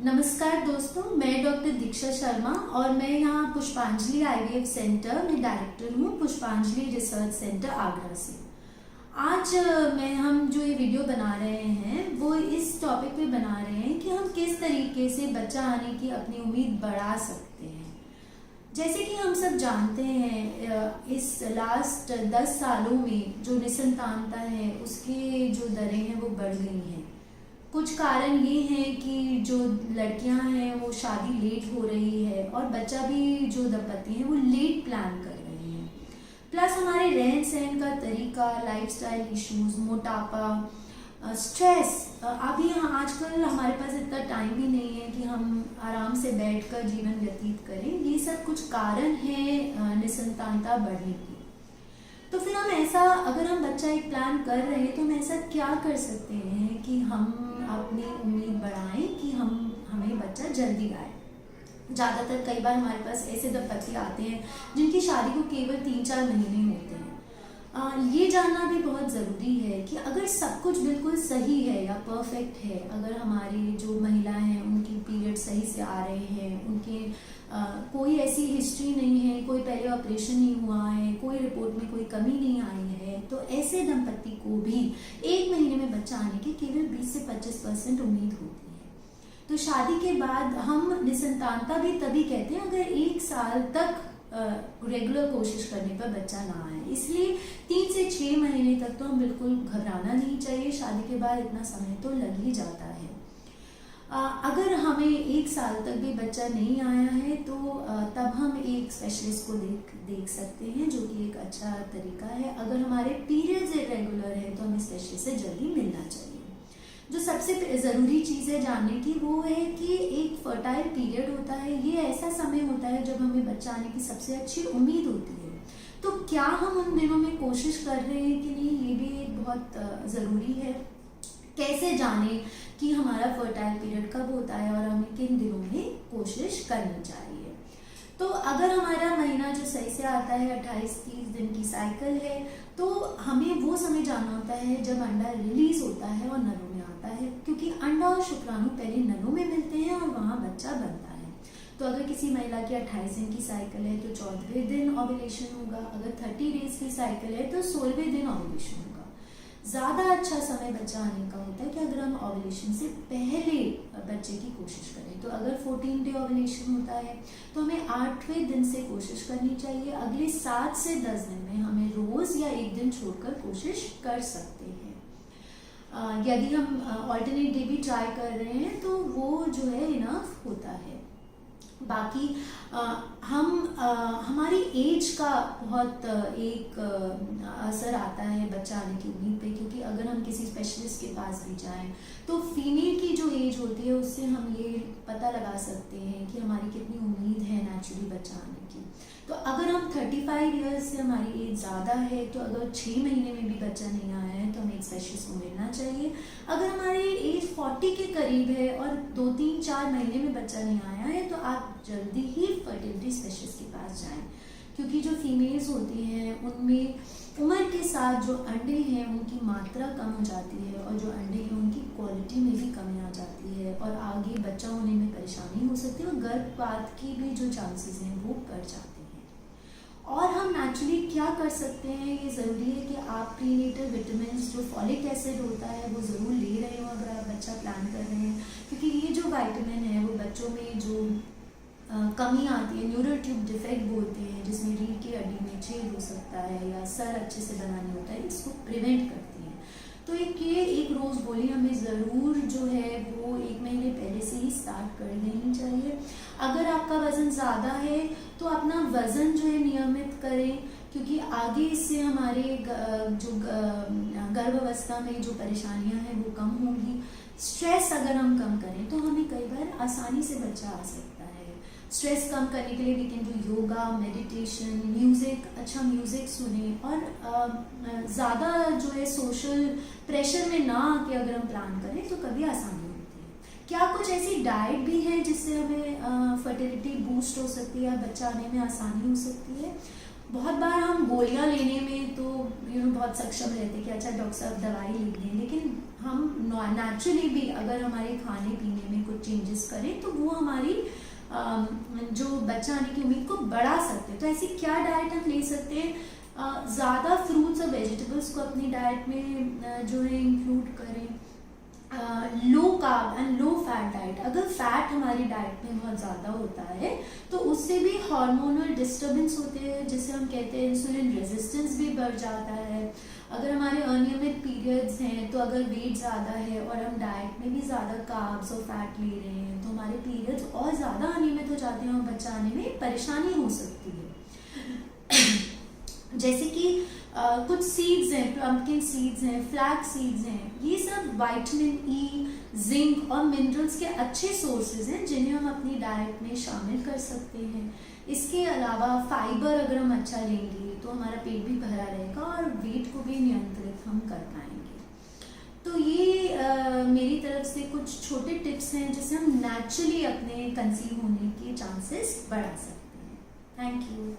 नमस्कार दोस्तों, मैं डॉक्टर दीक्षा शर्मा और मैं यहाँ पुष्पांजलि आईवीएफ सेंटर में डायरेक्टर हूँ। पुष्पांजलि रिसर्च सेंटर आगरा से। आज हम जो ये वीडियो बना रहे हैं वो इस टॉपिक पे बना रहे हैं कि हम किस तरीके से बच्चा आने की अपनी उम्मीद बढ़ा सकते हैं। जैसे कि हम सब जानते हैं, इस लास्ट 10 सालों में जो निसंतानता है उसकी जो दरें हैं वो बढ़ गई हैं। कुछ कारण ये हैं कि जो लड़कियां हैं वो शादी लेट हो रही है और बच्चा भी जो दंपति हैं वो लेट प्लान कर रहे हैं। प्लस हमारे रहन सहन का तरीका, लाइफस्टाइल इश्यूज, मोटापा, स्ट्रेस। अभी आजकल हमारे पास इतना टाइम भी नहीं है कि हम आराम से बैठकर जीवन व्यतीत करें। ये सब कुछ कारण हैं निसंतानता बढ़ने की। तो फिर हम ऐसा, अगर हम बच्चा एक प्लान कर रहे हैं तो हम ऐसा क्या कर सकते हैं कि हम अपनी उम्मीद बढ़ाएं कि हमें बच्चा जल्दी आए। ज़्यादातर कई बार हमारे पास ऐसे दंपति आते हैं जिनकी शादी को केवल 3-4 महीने होते हैं। ये जानना भी बहुत ज़रूरी है कि अगर सब कुछ बिल्कुल सही है या परफेक्ट है, अगर हमारी जो महिलाएं हैं उनकी पीरियड सही से आ रहे हैं, उनके कोई ऐसी हिस्ट्री नहीं है, कोई पहले ऑपरेशन नहीं हुआ है, कोई रिपोर्ट में कोई कमी नहीं आई है, तो ऐसे दंपति को भी 1 महीने में बच्चा आने की केवल 20 से 25% उम्मीद होती है। तो शादी के बाद हम निसंतानता भी तभी कहते हैं अगर 1 साल तक रेगुलर कोशिश करने पर बच्चा ना आए। इसलिए 3 से 6 महीने तक तो हम बिल्कुल घबराना नहीं चाहिए। शादी के बाद इतना समय तो लग ही जाता है। अगर हमें 1 साल तक भी बच्चा नहीं आया है तो तब हम एक स्पेशलिस्ट को देख सकते हैं, जो कि एक अच्छा तरीका है। अगर हमारे पीरियड्स इरेगुलर है तो हमें स्पेशलिस्ट से जल्दी मिलना चाहिए। जो सबसे ज़रूरी चीज़ है जानने की वो है कि एक फर्टाइल पीरियड होता है। ये ऐसा समय होता है जब हमें बच्चा आने की सबसे अच्छी उम्मीद होती है। तो क्या हम उन दिनों में कोशिश कर रहे हैं कि नहीं, ये भी एक बहुत ज़रूरी है। कैसे जाने कि हमारा फर्टाइल पीरियड कब होता है और हमें किन दिनों में कोशिश करनी चाहिए। तो अगर हमारा महीना जो सही से आता है 28-30 दिन की साइकिल है, तो हमें वो समय जानना होता है जब अंडा रिलीज होता है और नरों में आता है, क्योंकि अंडा और शुक्राणु पहले नरों में मिलते हैं और वहाँ बच्चा बनता है। तो अगर किसी महिला की 28 दिन की साइकिल है तो 14वें दिन ओव्यूलेशन होगा। अगर 30 डेज की साइकिल है तो 16वें दिन ओव्यूलेशन होगा। ज़्यादा अच्छा समय बच्चा आने का होता है कि अगर हम ओव्यूलेशन से पहले बच्चे की कोशिश करें। तो अगर 14 डे ओव्यूलेशन होता है तो हमें 8वें दिन से कोशिश करनी चाहिए। अगले 7 से 10 दिन में हमें रोज़ या 1 दिन छोड़कर कोशिश कर सकते हैं। यदि हम ऑल्टरनेट डे भी ट्राई कर रहे हैं तो वो जो है इनफ होता है। बाकी हमारी एज का बहुत एक असर आता है बच्चा आने की उम्मीद पे, क्योंकि अगर हम किसी स्पेशलिस्ट के पास भी जाएं तो फीमेल की जो एज होती है उससे हम ये पता लगा सकते हैं कि हमारी कितनी उम्मीद है नेचुरली बच्चा आने की। तो अगर हम 35 ईयर्स से हमारी एज ज़्यादा है तो अगर 6 महीने में भी बच्चा नहीं आया है तो हमें एक स्पेशलिस्ट को मिलना चाहिए। अगर हमारी एज 40 के करीब है और 2-3-4 महीने में बच्चा नहीं आया है तो आप जल्दी ही फर्टिलिटी स्पेशलिस्ट के पास जाएं, क्योंकि जो फीमेल्स होती हैं उनमें उम्र के साथ जो अंडे हैं उनकी मात्रा कम हो जाती है और जो अंडे हैं उनकी क्वालिटी में भी कमी आ जाती है और आगे बच्चा होने में परेशानी हो सकती है और गर्भपात की भी जो चांसेस हैं वो बढ़ जाते हैं। और हम नेचुरली क्या कर सकते हैं, ये ज़रूरी है कि आप प्रीनेटल विटामिन, जो फॉलिक एसिड होता है वो ज़रूर ले रहे हो अगर आप बच्चा प्लान कर रहे हैं, क्योंकि ये जो विटामिन है वो बच्चों में जो कमी आती है, न्यूरल ट्यूब डिफेक्ट बोलते हैं, जिसमें रीढ़ की हड्डी में छेद हो सकता है या सर अच्छे से बना नहीं होता है, इसको प्रिवेंट करती है। तो एक रोज़ गोली हमें ज़रूर जो है वो 1 महीने पहले से ही स्टार्ट कर देनी चाहिए। अगर आपका वज़न ज़्यादा है तो अपना वज़न जो है नियमित करें, क्योंकि आगे इससे हमारे जो गर्भावस्था में जो परेशानियां हैं वो कम होंगी। स्ट्रेस अगर हम कम करें तो हमें कई बार आसानी से बच्चा आ सकता है। स्ट्रेस कम करने के लिए we can do yoga, meditation, music, अच्छा म्यूज़िक सुने और ज़्यादा जो है सोशल प्रेशर में ना आके अगर हम प्लान करें तो कभी आसानी होती है। क्या कुछ ऐसी डाइट भी है जिससे हमें फर्टिलिटी बूस्ट हो सकती है, बच्चा आने में आसानी हो सकती है? बहुत बार हम गोलियां लेने में तो बहुत सक्षम रहते कि अच्छा डॉक्टर साहब दवाई लिख दें, लेकिन हम नेचुरली भी अगर हमारे खाने पीने में कुछ चेंजेस करें तो वो हमारी जो बच्चा आने की उम्मीद को बढ़ा सकते हैं। तो ऐसी क्या डाइट हम ले सकते हैं? ज़्यादा फ्रूट्स और वेजिटेबल्स को अपनी डाइट में जो है इंक्लूड करें। Low carb and low fat diet. अगर फैट हमारी डाइट में बहुत ज़्यादा होता है तो उससे भी हार्मोनल डिस्टर्बेंस होते हैं, जिसे हम कहते हैं इंसुलिन रेजिस्टेंस भी बढ़ जाता है। अगर हमारे अनियमित पीरियड्स हैं तो अगर वेट ज़्यादा है और हम डाइट में भी ज़्यादा कार्ब्स और फैट ले रहे हैं तो हमारे पीरियड्स और ज़्यादा अनियमित हो जाते हैं और बच्चा आने में परेशानी हो सकती है। जैसे कि कुछ सीड्स हैं, पम्पकिन सीड्स हैं, फ्लैक्स सीड्स हैं, ये सब विटामिन ई, जिंक और मिनरल्स के अच्छे सोर्सेज हैं जिन्हें हम अपनी डाइट में शामिल कर सकते हैं। इसके अलावा फाइबर अगर हम अच्छा लेंगे तो हमारा पेट भी भरा रहेगा और वेट को भी नियंत्रित हम कर पाएंगे। तो ये मेरी तरफ से कुछ छोटे टिप्स हैं जिससे हम नेचुरली अपने कंसीव होने के चांसेस बढ़ा सकते हैं। Thank you.